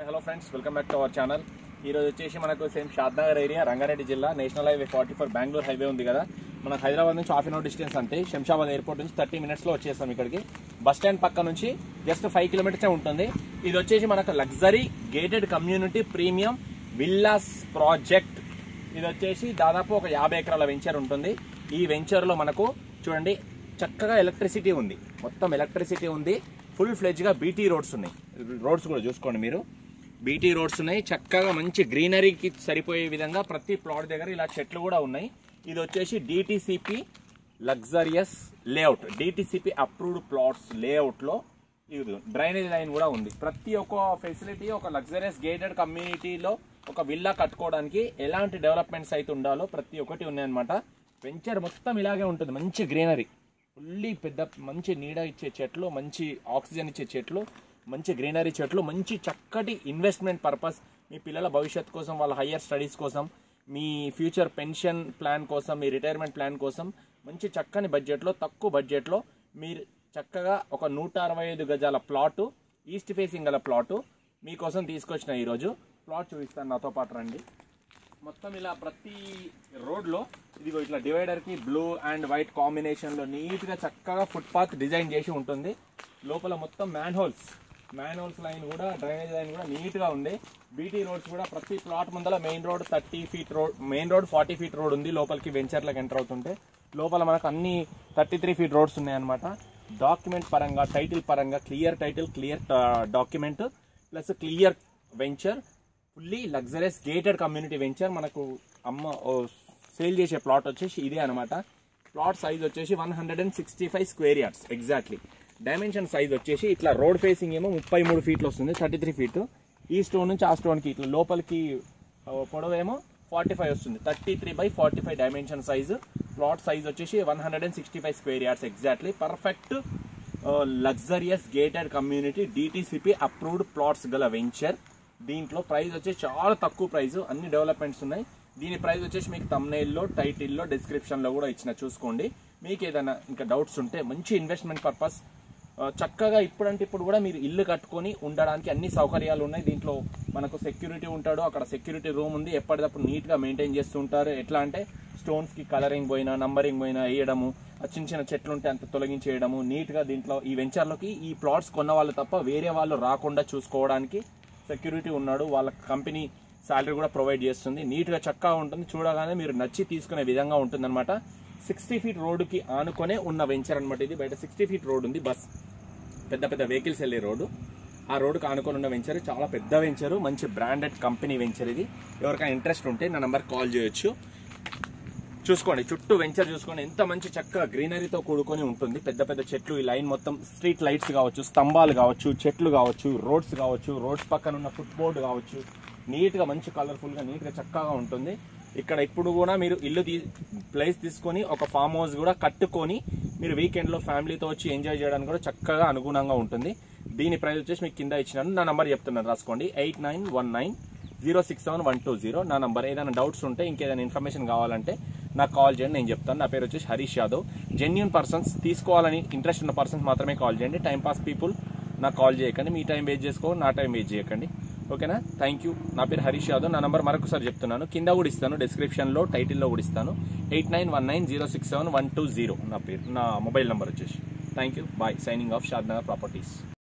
Hello friends, welcome back to our channel. ఈరోజు వచ్చేసి మనకు సేమ్ షాద్నగర్ ఏరియా, రంగారెడ్డి జిల్లా, నేషనల్ హైవే 44 బెంగళూరు హైవే ఉంది కదా. మనకు హైదరాబాద్ నుంచి హాఫ్ అన్ అవర్ డిస్టెన్స్ అంటే శంషాబాద్ ఎయిర్పోర్ట్ నుంచి 30 మినిట్స్లో వచ్చేస్తాం ఇక్కడికి. బస్ స్టాండ్ పక్క నుంచి జస్ట్ 5 కిలోమీటర్సే ఉంటుంది. ఇది వచ్చేసి మనకు luxury gated community premium villas project. ఇది వచ్చేసి దాదాపు ఒక 50 ఎకరాల వెంచర్ ఉంటుంది. ఈ వెంచర్లో మనకు చూడండి చక్కగా ఎలక్ట్రిసిటీ ఉంది, మొత్తం ఎలక్ట్రిసిటీ ఉంది. ఫుల్ ఫ్లెడ్జ్గా బీటీ రోడ్స్ ఉన్నాయి. రోడ్స్ కూడా చూసుకోండి మీరు, బీటీ రోడ్స్ ఉన్నాయి. చక్కగా మంచి గ్రీనరీకి సరిపోయే విధంగా ప్రతి ప్లాట్ దగ్గర ఇలా చెట్లు కూడా ఉన్నాయి. ఇది వచ్చేసి DTCP luxurious layout, DTCP approved plots లేఅవుట్లో ఇది డ్రైనేజ్ లైన్ కూడా ఉంది. ప్రతి ఒక్క ఫెసిలిటీ ఒక లగ్జరియస్ గేటెడ్ కమ్యూనిటీలో ఒక విల్లా కట్టుకోవడానికి ఎలాంటి డెవలప్మెంట్స్ అయితే ఉండాలో ప్రతి ఒక్కటి ఉన్నాయన్నమాట. వెంచర్ మొత్తం ఇలాగే ఉంటుంది. మంచి గ్రీనరీ, ఫుల్లీ పెద్ద మంచి నీడ ఇచ్చే చెట్లు, మంచి ఆక్సిజన్ ఇచ్చే చెట్లు, మంచి గ్రీనరీ చెట్లు, మంచి చక్కటి ఇన్వెస్ట్మెంట్ పర్పస్, మీ పిల్లల భవిష్యత్తు కోసం, వాళ్ళ హయ్యర్ స్టడీస్ కోసం, మీ ఫ్యూచర్ పెన్షన్ ప్లాన్ కోసం, మీ రిటైర్మెంట్ ప్లాన్ కోసం మంచి చక్కని బడ్జెట్లో, తక్కువ బడ్జెట్లో మీరు చక్కగా ఒక 165 గజాల ప్లాటు, ఈస్ట్ ఫేసింగ్ గల ప్లాటు మీకోసం తీసుకొచ్చిన ఈరోజు. ప్లాట్ చూపిస్తాను, నాతో పాటు రండి. మొత్తం ఇలా ప్రతి రోడ్లో ఇదిగో ఇట్లా డివైడర్కి బ్లూ అండ్ వైట్ కాంబినేషన్లో నీట్గా చక్కగా ఫుట్పాత్ డిజైన్ చేసి ఉంటుంది. లోపల మొత్తం మ్యాన్హోల్స్ లైన్ కూడా, డ్రైనేజ్ లైన్ కూడా నీట్గా ఉంది. బీటీ రోడ్స్ కూడా ప్రతి ప్లాట్ ముందర main road 30 feet road, main road 40 feet road ఉంది. లోపలికి వెంచర్లకు ఎంటర్ అవుతుంటే లోపల మనకు అన్ని 33 ఫీట్ రోడ్స్ ఉన్నాయన్నమాట. డాక్యుమెంట్ పరంగా, టైటిల్ పరంగా clear title, clear document plus clear venture, fully luxurious gated community venture. మనకు సేల్ చేసే ప్లాట్ వచ్చేసి ఇదే అనమాట. ప్లాట్ సైజ్ వచ్చేసి 165 square yards exactly. Dimension size వచ్చేసి ఇట్లా రోడ్ ఫేసింగ్ ఏమో 33 ఫీట్లు వస్తుంది, 33 ఫీట్. ఈ స్టోన్ నుంచి ఆ స్టోన్కి ఇట్లా లోపలికి పొడవేమో 45 వస్తుంది, 33/45 డైమెన్షన్ సైజు. ప్లాట్ సైజ్ వచ్చేసి 165 square yards exactly. Perfect luxurious gated community DTCP approved plots గల వెంచర్. దీంట్లో ప్రైస్ వచ్చేసి చాలా తక్కువ ప్రైస్, అన్ని డెవలప్మెంట్స్ ఉన్నాయి. దీని ప్రైస్ వచ్చేసి మీకు థంబ్నెయిల్లో, టైటిల్లో, డిస్క్రిప్షన్లో కూడా ఇచ్చిన, చూసుకోండి. మీకు ఏదైనా ఇంకా డౌట్స్ ఉంటే మంచి ఇన్వెస్ట్మెంట్ పర్పస్ చక్కగా ఇప్పుడంటే ఇప్పుడు కూడా మీరు ఇల్లు కట్టుకొని ఉండడానికి అన్ని సౌకర్యాలు ఉన్నాయి. దీంట్లో మనకు సెక్యూరిటీ ఉంటాడు, అక్కడ సెక్యూరిటీ రూమ్ ఉంది. ఎప్పటికప్పుడు నీట్గా మెయింటైన్ చేస్తూ ఉంటారు. ఎట్లా అంటే స్టోన్స్కి కలరింగ్ పోయినా, నంబరింగ్ పోయినా వేయడము, చిన్న చిన్న చెట్లు ఉంటే అంత తొలగించేయడము నీట్గా. దీంట్లో ఈ వెంచర్లోకి ఈ ప్లాట్స్ కొన్న వాళ్ళు తప్ప వేరే వాళ్ళు రాకుండా చూసుకోవడానికి సెక్యూరిటీ ఉన్నాడు. వాళ్ళ కంపెనీ శాలరీ కూడా ప్రొవైడ్ చేస్తుంది. నీట్గా చక్కగా ఉంటుంది. చూడగానే మీరు నచ్చి తీసుకునే విధంగా ఉంటుంది అనమాట. 60 ఫీట్ రోడ్డుకి ఆనుకొనే ఉన్న వెంచర్ అనమాట ఇది. బయట 60 ఫీట్ రోడ్ ఉంది, బస్ పెద్ద పెద్ద వెహికల్స్ వెళ్ళే రోడ్డు. ఆ రోడ్డుకి ఆనుకొని ఉన్న వెంచర్, చాలా పెద్ద వెంచరు, మంచి బ్రాండెడ్ కంపెనీ వెంచర్ ఇది. ఎవరికైనా ఇంట్రెస్ట్ ఉంటే నా నెంబర్ కాల్ చేయొచ్చు. చూసుకోండి, చుట్టూ వెంచర్ చూసుకోండి, ఎంత మంచి చక్కగా గ్రీనరీతో కూడుకొని ఉంటుంది. పెద్ద పెద్ద చెట్లు, ఈ లైన్ మొత్తం స్ట్రీట్ లైట్స్ కావచ్చు, స్తంభాలు కావచ్చు, చెట్లు కావచ్చు, రోడ్స్ కావచ్చు, రోడ్స్ పక్కన ఉన్న ఫుట్ బోర్డు కావచ్చు, నీట్గా మంచి కలర్ఫుల్గా నీట్గా చక్కగా ఉంటుంది. ఇక్కడ ఇప్పుడు కూడా మీరు ఇల్లు ప్లేస్ తీసుకొని ఒక ఫామ్ హౌస్ కూడా కట్టుకొని మీరు వీకెండ్లో ఫ్యామిలీతో వచ్చి ఎంజాయ్ చేయడానికి కూడా చక్కగా అనుగుణంగా ఉంటుంది. దీని ప్రైస్ వచ్చేసి మీకు కింద ఇచ్చినాను, నా నంబర్ చెప్తున్నాను, రాసుకోండి. 8919067120 నా నంబర్. ఏదైనా డౌట్స్ ఉంటే, ఇంకేదైనా ఇన్ఫర్మేషన్ కావాలంటే నాకు కాల్ చేయండి, నేను చెప్తాను. నా పేరు వచ్చేసి హరీష్ యాదవ్. జెన్యూన్ పర్సన్స్, తీసుకోవాలని ఇంట్రెస్ట్ ఉన్న పర్సన్స్ మాత్రమే కాల్ చేయండి. టైంపాస్ పీపుల్ నాకు కాల్ చేయకండి. మీ టైం వేస్ట్ చేసుకో, నా టైం వేస్ట్ చేయకండి. ఓకేనా? Thank you. నా పేరు హరీష్ యాదవ్. నా నంబర్ మరొకసారి చెప్తున్నాను, కింద కూడా ఇస్తాను, డిస్క్రిప్షన్లో, టైటిల్లో కూడా ఇస్తాను. 8919067120 నా పేరు, నా మొబైల్ నెంబర్ వచ్చేసి. Thank you, bye. Signing off Shadnagar properties.